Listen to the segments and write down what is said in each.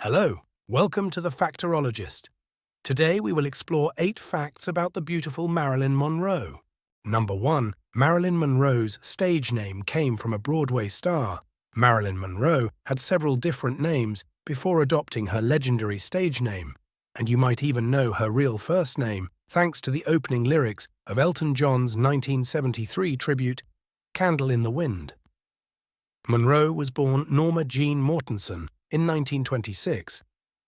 Hello, welcome to the Factorologist. Today we will explore 8 facts about the beautiful Marilyn Monroe. Number 1. Marilyn Monroe's stage name came from a Broadway star. Marilyn Monroe had several different names before adopting her legendary stage name, and you might even know her real first name thanks to the opening lyrics of Elton John's 1973 tribute, Candle in the Wind. Monroe was born Norma Jean Mortensen in 1926,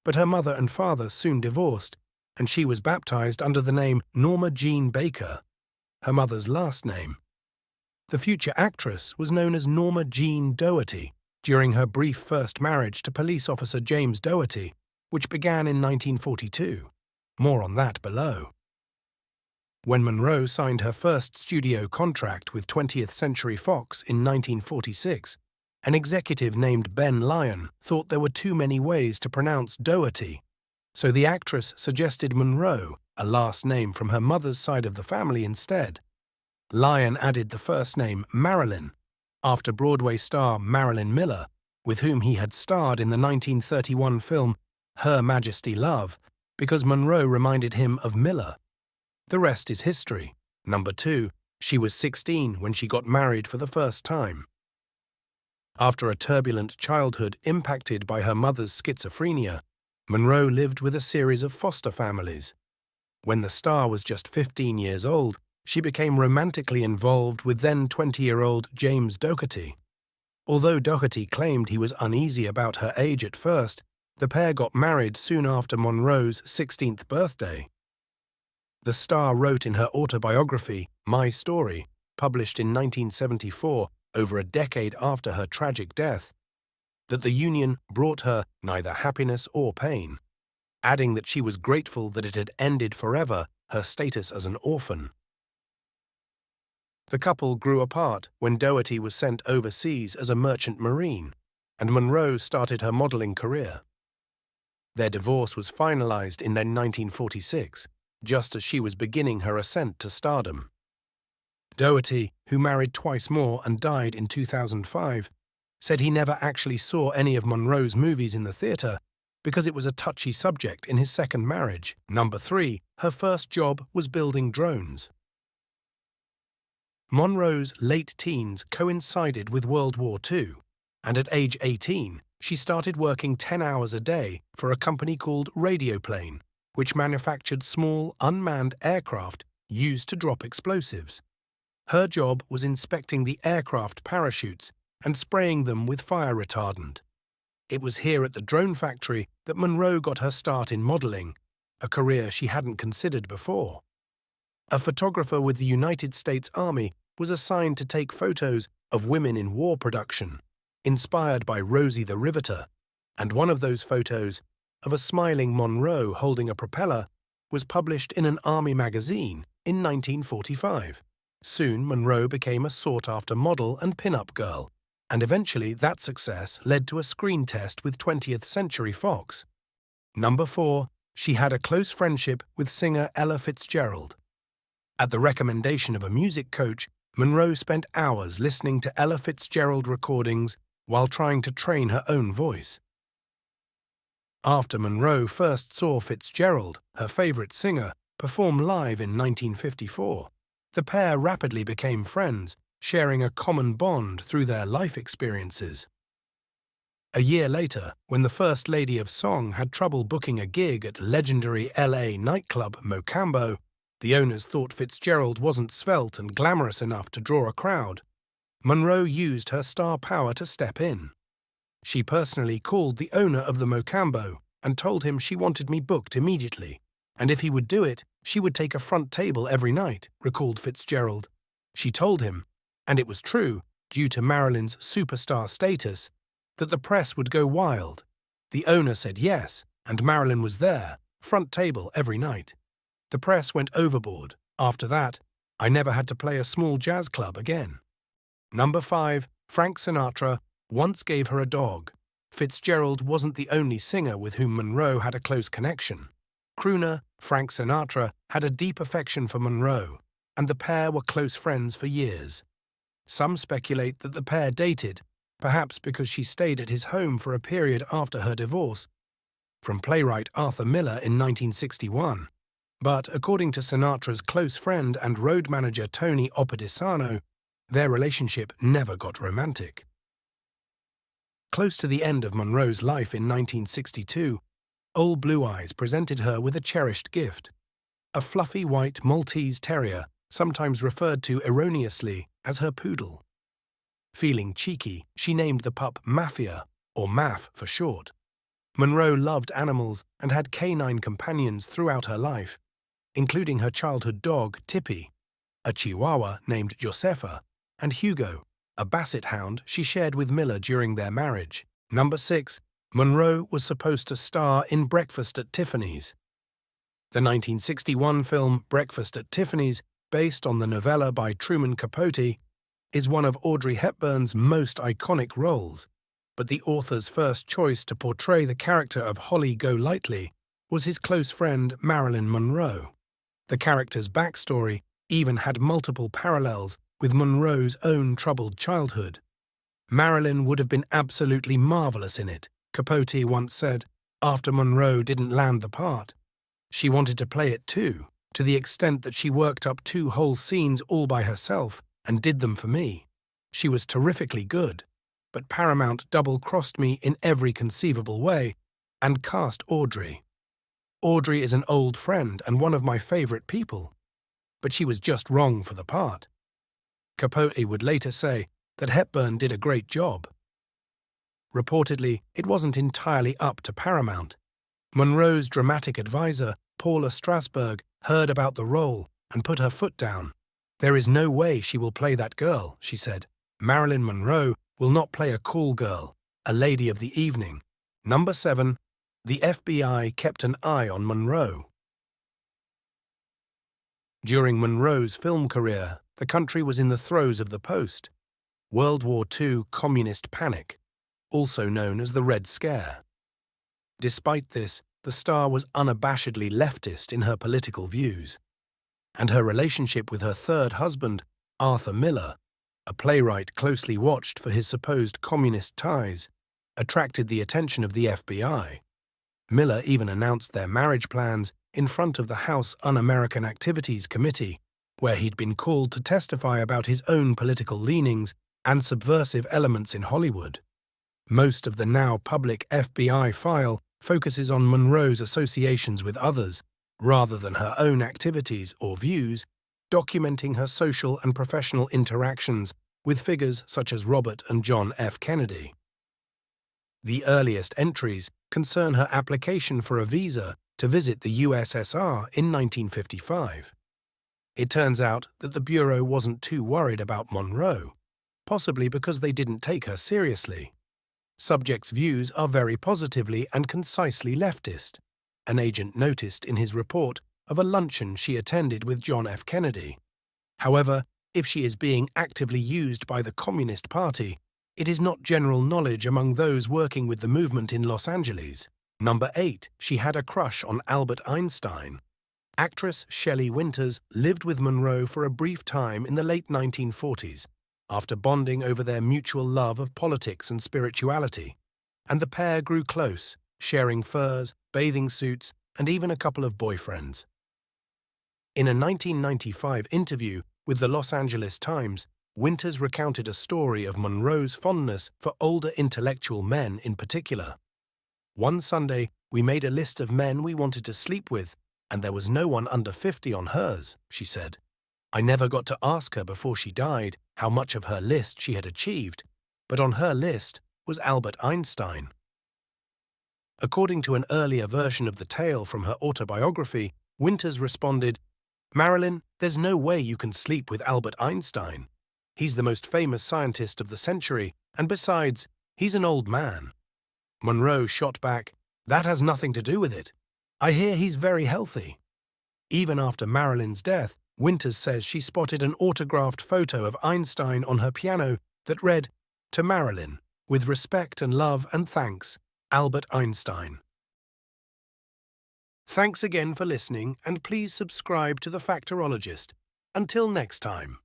but her mother and father soon divorced, and she was baptized under the name Norma Jean Baker, her mother's last name. The future actress was known as Norma Jean Dougherty during her brief first marriage to police officer James Dougherty, which began in 1942. More on that below. When Monroe signed her first studio contract with 20th Century Fox in 1946, an executive named Ben Lyon thought there were too many ways to pronounce Dougherty, so the actress suggested Monroe, a last name from her mother's side of the family, instead. Lyon added the first name Marilyn, after Broadway star Marilyn Miller, with whom he had starred in the 1931 film Her Majesty Love, because Monroe reminded him of Miller. The rest is history. Number 2. She was 16 when she got married for the first time. After a turbulent childhood impacted by her mother's schizophrenia, Monroe lived with a series of foster families. When the star was just 15 years old, she became romantically involved with then 20-year-old James Dougherty. Although Dougherty claimed he was uneasy about her age at first, the pair got married soon after Monroe's 16th birthday. The star wrote in her autobiography, My Story, published in 1974, over a decade after her tragic death, that the union brought her neither happiness or pain, adding that she was grateful that it had ended forever her status as an orphan. The couple grew apart when Dougherty was sent overseas as a merchant marine, and Monroe started her modeling career. Their divorce was finalized in 1946, just as she was beginning her ascent to stardom. Dougherty, who married twice more and died in 2005, said he never actually saw any of Monroe's movies in the theater because it was a touchy subject in his second marriage. Number 3. Her first job was building drones. Monroe's late teens coincided with World War II, and at age 18, she started working 10 hours a day for a company called Radioplane, which manufactured small, unmanned aircraft used to drop explosives. Her job was inspecting the aircraft parachutes and spraying them with fire retardant. It was here at the drone factory that Monroe got her start in modeling, a career she hadn't considered before. A photographer with the United States Army was assigned to take photos of women in war production, inspired by Rosie the Riveter, and one of those photos, of a smiling Monroe holding a propeller, was published in an Army magazine in 1945. Soon, Monroe became a sought-after model and pin-up girl, and eventually that success led to a screen test with 20th Century Fox. Number 4. She had a close friendship with singer Ella Fitzgerald. At the recommendation of a music coach, Monroe spent hours listening to Ella Fitzgerald recordings while trying to train her own voice. After Monroe first saw Fitzgerald, her favorite singer, perform live in 1954, the pair rapidly became friends, sharing a common bond through their life experiences. A year later, when the First Lady of Song had trouble booking a gig at legendary LA nightclub Mocambo, the owners thought Fitzgerald wasn't svelte and glamorous enough to draw a crowd. Monroe used her star power to step in. She personally called the owner of the Mocambo and told him she wanted me booked immediately, and if he would do it, she would take a front table every night, recalled Fitzgerald. She told him, and it was true, due to Marilyn's superstar status, that the press would go wild. The owner said yes, and Marilyn was there, front table every night. The press went overboard. After that, I never had to play a small jazz club again. Number 5. Frank Sinatra once gave her a dog. Fitzgerald wasn't the only singer with whom Monroe had a close connection. Crooner Frank Sinatra had a deep affection for Monroe, and the pair were close friends for years. Some speculate that the pair dated, perhaps because she stayed at his home for a period after her divorce, from playwright Arthur Miller in 1961. But according to Sinatra's close friend and road manager Tony Opodisano, their relationship never got romantic. Close to the end of Monroe's life in 1962, Old Blue Eyes presented her with a cherished gift, a fluffy white Maltese terrier, sometimes referred to erroneously as her poodle. Feeling cheeky, she named the pup Mafia, or Maff for short. Monroe loved animals and had canine companions throughout her life, including her childhood dog, Tippy, a Chihuahua named Josefa, and Hugo, a basset hound she shared with Miller during their marriage. Number 6. Monroe was supposed to star in Breakfast at Tiffany's. The 1961 film Breakfast at Tiffany's, based on the novella by Truman Capote, is one of Audrey Hepburn's most iconic roles, but the author's first choice to portray the character of Holly Golightly was his close friend Marilyn Monroe. The character's backstory even had multiple parallels with Monroe's own troubled childhood. Marilyn would have been absolutely marvelous in it, Capote once said, after Monroe didn't land the part. She wanted to play it too, to the extent that she worked up 2 whole scenes all by herself and did them for me. She was terrifically good, but Paramount double-crossed me in every conceivable way and cast Audrey. Audrey is an old friend and one of my favorite people, but she was just wrong for the part. Capote would later say that Hepburn did a great job. Reportedly, it wasn't entirely up to Paramount. Monroe's dramatic advisor, Paula Strasberg, heard about the role and put her foot down. "There is no way she will play that girl," she said. "Marilyn Monroe will not play a cool girl, a lady of the evening." Number 7. The FBI kept an eye on Monroe. During Monroe's film career, the country was in the throes of the post-World War II communist panic, also known as the Red Scare. Despite this, the star was unabashedly leftist in her political views, and her relationship with her third husband, Arthur Miller, a playwright closely watched for his supposed communist ties, attracted the attention of the FBI. Miller even announced their marriage plans in front of the House Un-American Activities Committee, where he'd been called to testify about his own political leanings and subversive elements in Hollywood. Most of the now public FBI file focuses on Monroe's associations with others, rather than her own activities or views, documenting her social and professional interactions with figures such as Robert and John F. Kennedy. The earliest entries concern her application for a visa to visit the USSR in 1955. It turns out that the Bureau wasn't too worried about Monroe, possibly because they didn't take her seriously. Subjects' views are very positively and concisely leftist, an agent noticed in his report of a luncheon she attended with John F. Kennedy. However, if she is being actively used by the Communist Party, it is not general knowledge among those working with the movement in Los Angeles. Number 8. She had a crush on Albert Einstein. Actress Shelley Winters lived with Monroe for a brief time in the late 1940s, after bonding over their mutual love of politics and spirituality, and the pair grew close, sharing furs, bathing suits, and even a couple of boyfriends. In a 1995 interview with the Los Angeles Times, Winters recounted a story of Monroe's fondness for older intellectual men in particular. "One Sunday, we made a list of men we wanted to sleep with, and there was no one under 50 on hers," she said. "I never got to ask her before she died how much of her list she had achieved, but on her list was Albert Einstein." According to an earlier version of the tale from her autobiography, Winters responded, "Marilyn, there's no way you can sleep with Albert Einstein. He's the most famous scientist of the century, and besides, he's an old man." Monroe shot back, "That has nothing to do with it. I hear he's very healthy." Even after Marilyn's death, Winters says she spotted an autographed photo of Einstein on her piano that read, "To Marilyn, with respect and love and thanks, Albert Einstein." Thanks again for listening, and please subscribe to The Factorologist. Until next time.